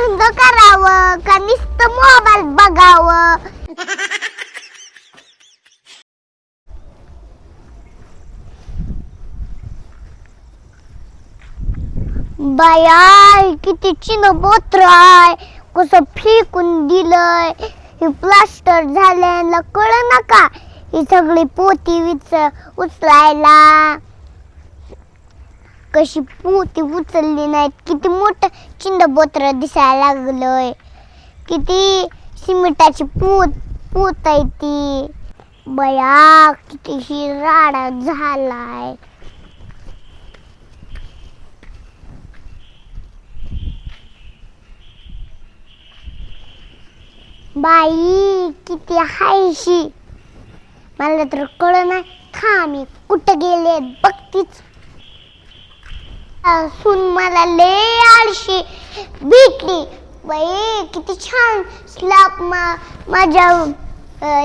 धंद करावं का नुसतं मोबाईल बघावं? बाया किती चिनबोत्र आहे, कसं फेकून दिलंय. हे प्लास्टर झाल्याला कळ नका ही सगळी पोती उचलायला. कशी पोती उचलली नाहीत, किती मोठं चिंडबोत्र दिसायला लागलंय. किती सिमेंटाची पोत आहे ती. बया किती ही राडा झालाय. बाई किती हायशी, मला तर कळ नाही. थांब कुठं गेले बघतीच. सून मला लय आळशी भेटली. बाई किती छान स्लॅब माझ्या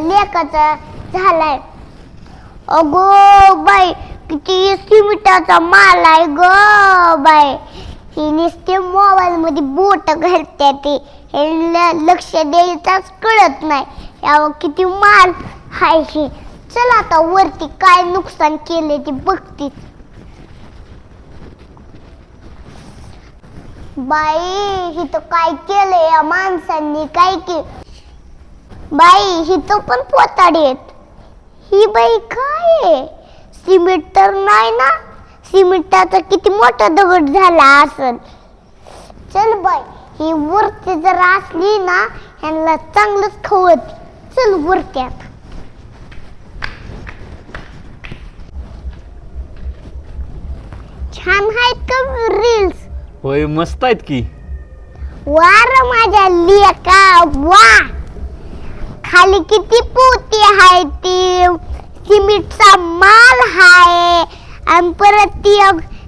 लेकाचा झालाय. अगो बाई किती सिमेंटाचा माल आहे ग बाई. ही नुसते मोबाईल मध्ये बोट घालते ते, लक्ष द्यायचाच कळत नाही. यावर किती माल हाय हे. चल आता वरती काय नुकसान केले ते बघते. बाई ही तर काय केलंय या माणसांनी, काय के बाई ही तो पण पोताडी आहेत. ही बाई काय आहे? सिमेंट तर नाही ना. सिमेंटाचा किती मोठा दगड झाला असेल. चल बाई ही वरती जर असली ना ह्यांना चांगलंच खवत. चल वरती आता. छान आहेत का रील्स? होय मस्त आहेत की. वार माझ्या लेका वा. खाली किती पोती आहे ती, सिमेंटचा माल हाय. आणि परत ती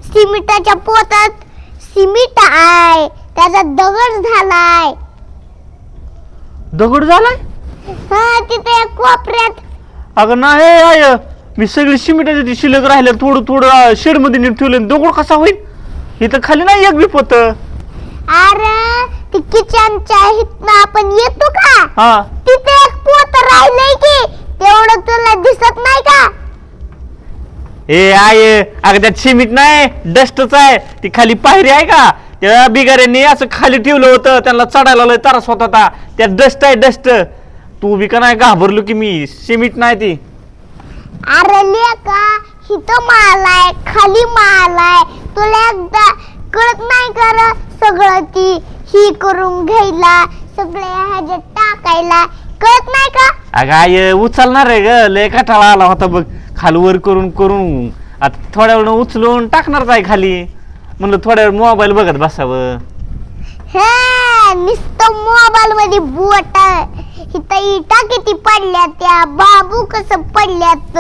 सिमेंटाच्या पोतात सिमेंट आहे, त्याचा दगड झालाय. दगड झालाय? हा तिथे कोपऱ्यात. अगं नाही आय, मी सगळी सिमेंटाची शिल्लक राहिल्या थोडं थोडं शेड मध्ये नेऊन ठेवलं. दगड कसा होईल? इथं खाली नाही एक बी पोत. अरे ती किचनच्या इथनं आपण येतो का, हा तिथे एक पोत राहिलंय की, तेवढं तुला दिसत नाही का? ए आय, अगं त्यात सिमेंट नाही डस्टच आहे. ती खाली पायरी आहे का, त्या बिगाऱ्यांनी असं खाली ठेवलं होतं. त्यांना चढायला लय त्रास होत होता. त्यात डस्ट आहे डस्ट. तू बी का नाही घाबरलो की मी. सिमेंट नाही ती. अरे लेका इथं माल आहे, खाली माल आहे. तुला एकदा कळत नाही कर सगळं ती ही करून घ्यायला, सगळे ह्याच्यात टाकायला कळत नाही का? अगं आय उचलणार आहे ग, लय कठाळा आला होता बघ खालवर करून करून. आता थोड्या वेळ उचलून टाकणारच आहे खाली. म्हणलं थोड्या वेळ मोबाईल बघत बसावं. हे नुसतं मोबाईल मध्ये बोट. इथं इटा किती पडल्या, त्या बाबू कसं पडल्यात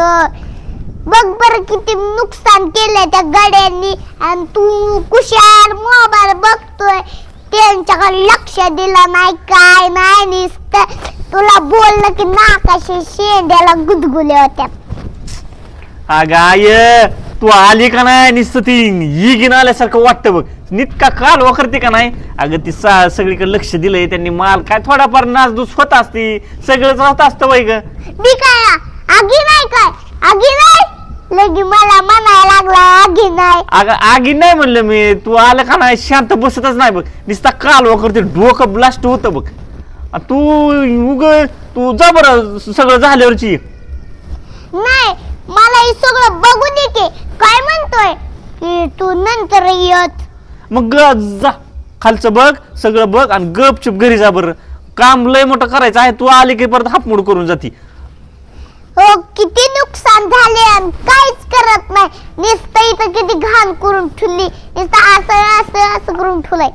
बघ बर. किती नुकसान केलंय त्या गाड्यांनी. आणि तू कुशाल मोबाईल बघतोय, त्यांच्याकडे लक्ष दिलं नाही काय नाही. नुसतं तुला बोललं की नाकाशी शेंड्याला गुदगुल्या होत्या. अगं आय तू आली का नाही, नुसतं ती ही घेऊन आल्यासारखं वाटतं बघ. नीट का काल वाकरते का नाही. अगं ती सगळीकडे लक्ष दिलंय त्यांनी. माल काय थोडाफार नासधूस होत असती, सगळंच होत असतं बाई ग. मी काय आगी नाही काय, आगी नाही लगी मला म्हणायला लागला आगी नाही. अगं आगी नाही म्हणलं मी. तू आलं का नाही शांत बसतच नाही बघ. नुसता काल वाकरते, डोकं ब्लास्ट होतं बघ. तू तू जा बरं सगळं झाल्यावरची. नाही मला हे सगळं बघू दे की. काय म्हणतोय की तू नंतर येत. मग जा खालचं बघ सगळं बघ आणि गपचूप घरी जा बरं. काम लय मोठं करायचं आहे. तू आली की परत हापमोड करून जाती. हो किती नुकसान झाले आणि काहीच करत नाही. नुसतं इथं किती घाण करून ठेवली, नुसतं असं असं असं करून ठेवलंय.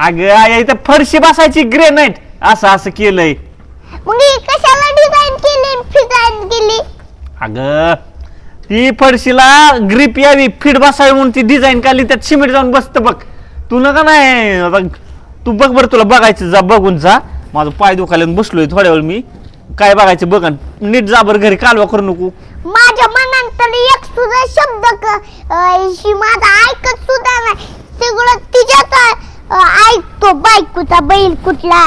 अगं आय इथं फरशी बसायची ग्रेनाइट असं असं केलंय. मग ही कशाला डिझाईन केली फिजाईन केली? अगं ती फरशीला ग्रिप यावी फिट बसावी म्हणून ती डिझाईन काढली. त्यात सिमेंट जाऊन बसतं बघ. तू नका नाही आता तू बघ बरं, तुला बघायचं जा बघून जा. माझं पाय दुखायला बसलोय थोड्या वेळ. मी काय बघायचं बघ, नीट जा बरं घरी, कालवा करू नको. माझ्या मनात तर एक सुद्धा शब्द माझा ऐकत सुद्धा नाही. सगळं तिच्याच ऐकतो. तो बायकोचा बैल कुठला.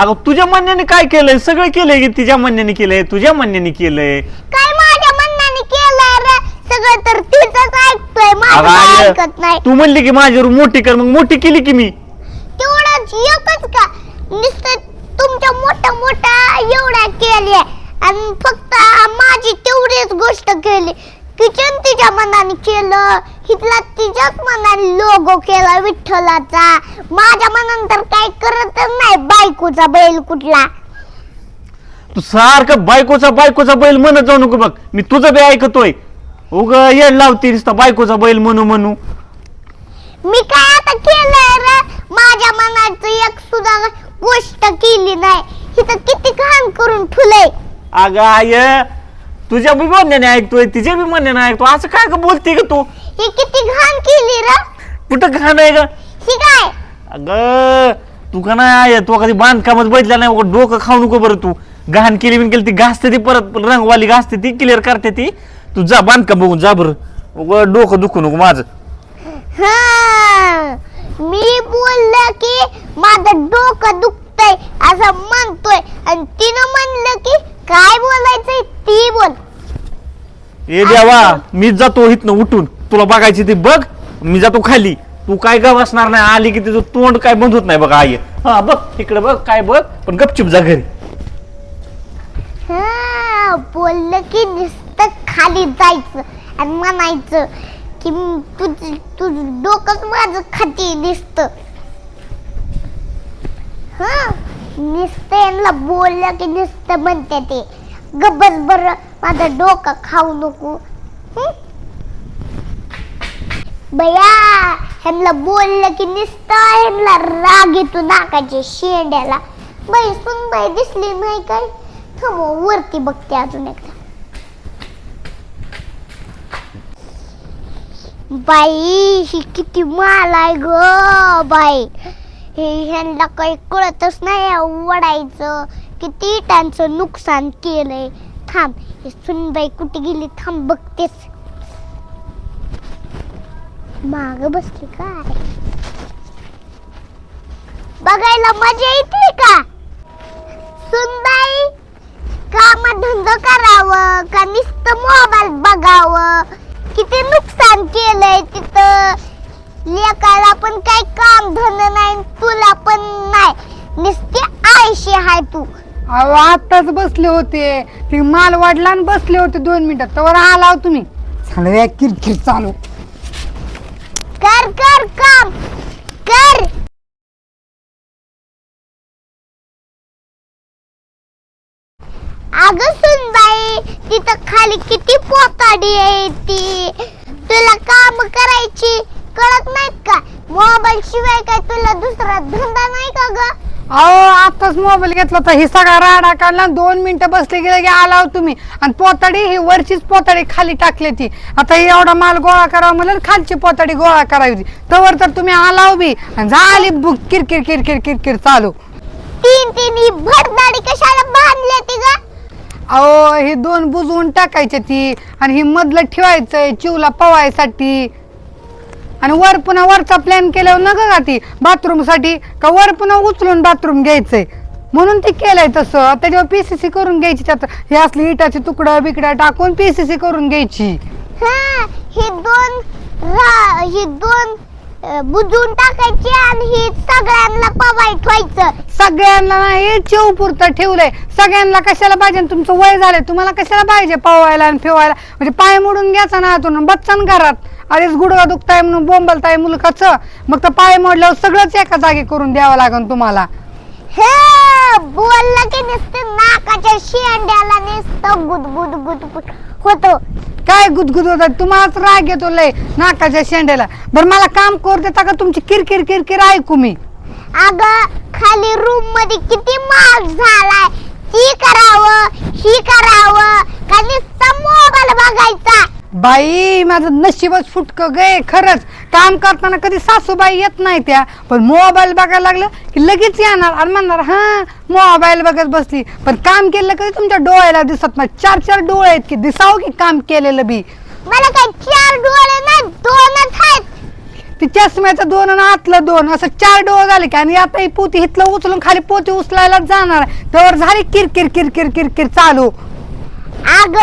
अगं तुझ्या म्हणण्याने काय केलंय? सगळं केलंय की तिच्या म्हणण्याने केलंय, तुझ्या म्हणण्याने केलंय. काय माझ्या म्हणण्याने केलं रे? सगळं तर तिचंच ऐकतोय, माझं अगं काय आई, ऐकत नाही. तू म्हणली की माझ्यावर मोठी कर, मग मोठी केली की मी. तेवढंच एकच का? नुसतं तुमच्या मोठ्या मोठ्या एवढ्या केल्या आणि फक्त माझी तेवढीच गोष्ट केली. किचन तिच्या मनाने केलं, हिथला तिच्याच मनाने लोगो केला विठ्ठलाचा. माझ्या मनाने तर काही करतच नाही. बायकोचा बैल कुठला. तू सारखं बायकोचा बैल म्हणत जाऊ नको बघ. मी तुझं बी ऐकतोय. उग येड लावती नुसतं बायकोचा बैल म्हणू. मी काय आता केलंय रे? माझ्या मनाचं एक सुद्धा गोष्ट केली नाही. हिथं किती घाण करून ठुलय. अगं आय, तुझ्या बी म्हणण्याने ऐकतोय, तिच्या बी म्हणण्याने ऐकतो. असं काय का बोलते ग तू? ही किती घाण केली रे? कुठं घाण आहे ग? ही काय? अगं तू का नाही, तू कधी बांधकामच बदला नाही. उगाच डोकं खाऊ नको बरं. तू घाण केली बिन केली ती घासते, ती परत रंगवाली घासते, ती क्लिअर करते ती. तू जा बांधकाम बघून जा बरं. उगाच डोकं दुखू नको माझं. हा, मी बोललं की माझं डोकं दुखतंय असं म्हणतोय आणि तिनं म्हणलं की काय बोलायचंय ती बोल. ए देवा, मी जातो इथनं उठून. तुला बघायची ती बघ, मी जातो खाली. तू काय ग बसणार नाही. आली की तुझं तोंड काय बंद होत नाही बघ. आई हा बघ इकडे बघ, काय बघ, पण गपचूप जा घरी. हा, बोललं की नुसतं खाली जायचं आणि म्हणायचं की तुझं डोकंच माझं खाती दिसतं. हा, नुसतं यांना बोललं की नुसतं म्हणते ते गब्बस बरं, माझं डोकं खाऊ नको. बया, ह्यांना बोललं की नुसतं ह्यांना राग येतो नाकाच्या शेंड्याला. बाई सुनबाई दिसली नाही काय? थांबव, वरती बघते अजून एकदा. बाई ही किती माल आहे ग बाई. हे ह्यांना काही कळतच नाही वडायचं. किती त्यांचं नुकसान केलंय. थांब, हे सुनबाई कुठे गेली? थांब बघतेच. माग बसली काय? बघायला मजा येते का? सुनबाई, काम धंदा करावं का नुसतं मोबाईल बघावं? किती नुकसान केलंय तिथं. लेकाला पण काही काम धंदा नाही, तुला पण नाही. नुसती आळशी हाय तू. अहो आताच बसले होते, ते माल वाढला आणि बसले होते 2 मिनिटात, तर आला तुम्ही. चालू किरकिर चालू. कर कर काम कर. अगं सुनबाई, तिथं खाली किती पोताडी आहे ती. तुला काम करायची कळत नाहीत का? मोबाईल शिवाय काय तुला दुसरा धंदा नाही का ग? अहो आताच मोबाईल घेतला तर ही सगळा राडा काढला, 2 मिनिटं बसले गेले की आला तुम्ही. आणि पोताडी ही वरचीच पोताडी खाली टाकली ती. आता ही एवढा माल गोळा करावा म्हणून खालची पोताडी गोळा करावी. तवर तर तुम्ही आला बी आणि झाली किरकिर किरकिर किरकिर चालू. तीन ही भरदाडी कशाला बांधली ती ग? अहो ही 2 बुजवून टाकायची ती आणि ही मधलं ठेवायचंय चिवला पवायसाठी. आणि वर पुन्हा वरचा प्लॅन केल्यावर नका का ती बाथरूम साठी का वर पुन्हा उचलून बाथरूम घ्यायचंय म्हणून ते केलंय तसं. त्याच्यावर पीसीसी करून घ्यायची. त्यात हे असली इटाची तुकडं बिकडा टाकून पीसीसी करून घ्यायची. हा, ही दोन बुजून टाकायची आणि ही सगळ्यांना पवाय ठेवायचं. सगळ्यांना नाही, चिव पुरतं ठेवलंय. सगळ्यांना कशाला पाहिजे? तुमचं वय झालंय, तुम्हाला कशाला पाहिजे पवायला आणि ठेवायला? म्हणजे पाय मोडून घ्यायचा ना आतून बच्चन घरात. अरेच गुडघा दुखताय म्हणून बोंबलताय मुलकाचं, मग तर पाय मोडल्यावर सगळंच एका जागी करून द्यावं लागेल तुम्हाला. हे बोललं की नुसतं नाकाच्या शेंड्याला नुसतं गुदगुद गुदगुद होतो. काय गुदगुद होतात? तुम्हालाच राग येतो लय नाकाच्या शेंड्याला. बरं मला काम करू देता का? तुमची किरकिर किरकिर ऐकू मी. अगं खाली रूम मध्ये किती माल झालाय. ती करावं ही करावं का नुसतं मोबाईल बघायचा? बाई माझं नशीबच फुटकं गे खरंच. काम करताना कधी सासूबाई येत नाही त्या, पण मोबाईल बघायला लागलं की लगेच येणार आणि म्हणणार हा मोबाईल बघत बसली. पण काम केलं कधी तुमच्या डोळ्याला दिसत नाही. 4 डोळे आहेत की दिसावं की काम केलेलं बी. मला काय 4 डोळे नाही, 2च आहेत. ती चष्म्याचं 2 आणि आतलं 2 असं 4 डोळे झाले की. आणि आता ही पोती इथलं उचलून खाली पोती उचलायला जाणार आहे. त्यावर झाली किरकिर किरकिर किरकिर चालू. अग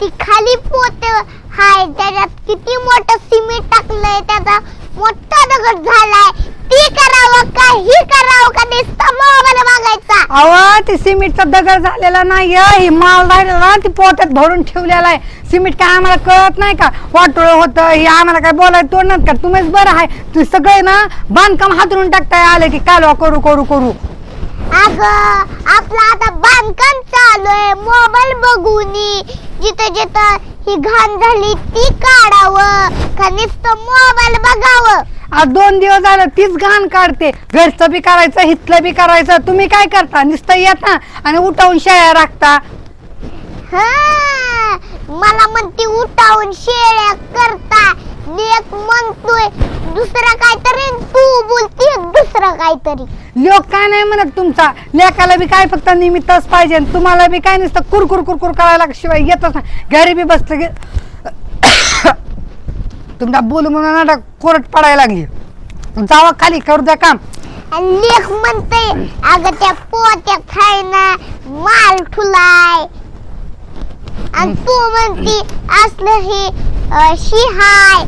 ती खाली पोते हाय त्याच्यात किती मोठं सिमेंट टाकलंय, त्याचा मोठा दगड झालाय. ती करावं का ही करावं का नुसतं मोबाईल बघायचा? अहो ती सिमेंटचा दगड झालेला नाही, ही माल राहिलेला ती पोत्यात भरून ठेवलेला आहे. सिमेंट काय आम्हाला कळत नाही का? वाटोळ होतं हे आम्हाला काय बोलायला तोडणार का? तुम्हीच बरं आहे, तुम्ही सगळे ना बांधकाम हातरून टाकताय आले की कालवा करू करू करू. अगं आपलं आता बांधकाम चालू आहे, मोबाईल बघून जिथं जिथं ही घाण झाली ती काढावं का नुसतं मोबाईल बघावं? आज 2 दिवस झालं तीच घाण काढते. घरचं बी करायचं हिथलं बी करायचं. तुम्ही काय करता? नुसतं येता आणि उठावून शेळ्या राखता. हा मला म्हणते उठावून शेळ्या करता. लेक म्हणतोय दुसरं काहीतरी, तू बोलते दुसरं काहीतरी. लोक काय नाही म्हणत तुमचा. लेकाला बी काय फक्त निमित्तच पाहिजे. तुम्हाला बी काय नुसतं कुरकुर कुरकुर करायला शिवाय येतच नाही. घरी बी बसलं की तुमचा बोलू म्हणून नाटक कोरट पडायला लागली. जावा खाली करू द्या काम. आणि लेक म्हणते अगं त्या पोत्यात हाय ना माल ठुलाय, आणि तू म्हणती असलं हे शिहाय.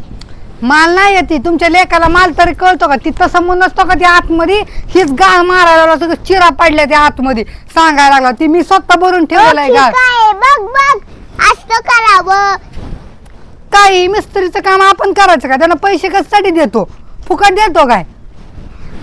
माल नाही येते तुमच्या लेकाला. माल तरी कळतो का? ती तसं म्हणून नसतो का? ती आतमध्ये हीच गाळ मारायला लागला, सगळं चिरा पडल्या त्या आतमध्ये सांगायला लागला. ती मी स्वतः भरून ठेवलेला आहे गाळ. काय बघ बघ असं करावं. काही मिस्त्रीचं काम आपण करायचं का? त्यांना पैसे कशासाठी देतो? फुकट देतो काय?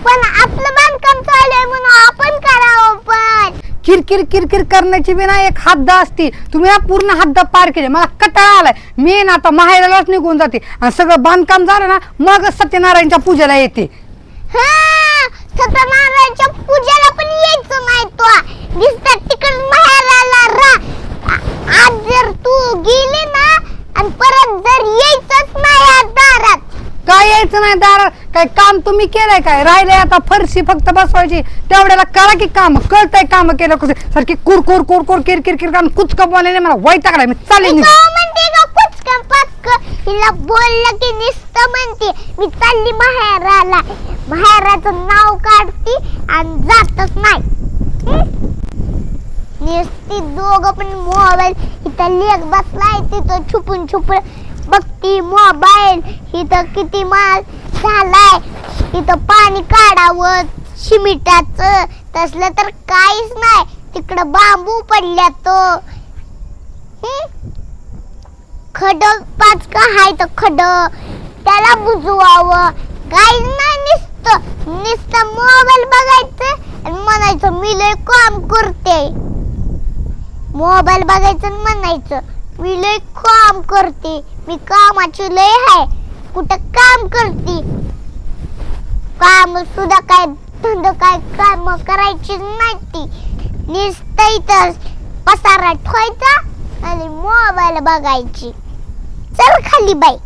पण आपलं बांधकाम चालू आहे म्हणून आपण करावं. पण किरकिर किरकिर करण्याची बी ना एक हद्द असती. तुम्ही ना पूर्ण हद्द पार केली. मला कटाळा आलाय. मी ना आता माहेरालाच निघून जाते आणि सगळं बांधकाम झालं ना मगच सत्यनारायणच्या पूजेला येते. हा सत्यनारायणच्या पूजेला पण यायचं नाही तो. दिसतात तिकड माहेराला राह. आज जर तू गेली ना आणि परत जर यायचंच नाही या दारात. काय यायचं नाही दारात? काय काम तुम्ही केलंय काय? राहिलंय आता फरशी फक्त बसवायची. तेवढ्याला करा की काम. कळतंय काम केलं कसं? सारखी कुरकुर कुरकुर किरकिर किरकिर कुचका बोलायला मला वैतागलाय. मी चालेल मी काय म्हणते का कुचका पक्क हिला बोललं की नुसतं म्हणते मी चालली माहेराला. माहेराचं नाव काढती आणि जातच नाही. नुसती दोघं पण मोबाईल. इथं लेक बसलाय तिथं छुपून छुपून बघती मोबाईल. इथं किती माल झालाय. इथं पाणी काढावं शिमिटाचं तसलं तर काहीच नाही. तिकडं बांबू पडल्या तो. खड 5 का हाय तर खड त्याला बुजवावं. काहीच नाही. नुसतं मोबाईल बघायचं आणि म्हणायचं मी लय काम करते. मोबाईल बघायचं आणि म्हणायचं मी लय काम करते. मी कामाची लय आहे. कुठं काम करते? काम सुद्धा काय धंदा काय काम करायची नाही ती. नुसतं इथं पसारा ठेवायचा आणि मोबाईल बघायची. चल खाली बाई.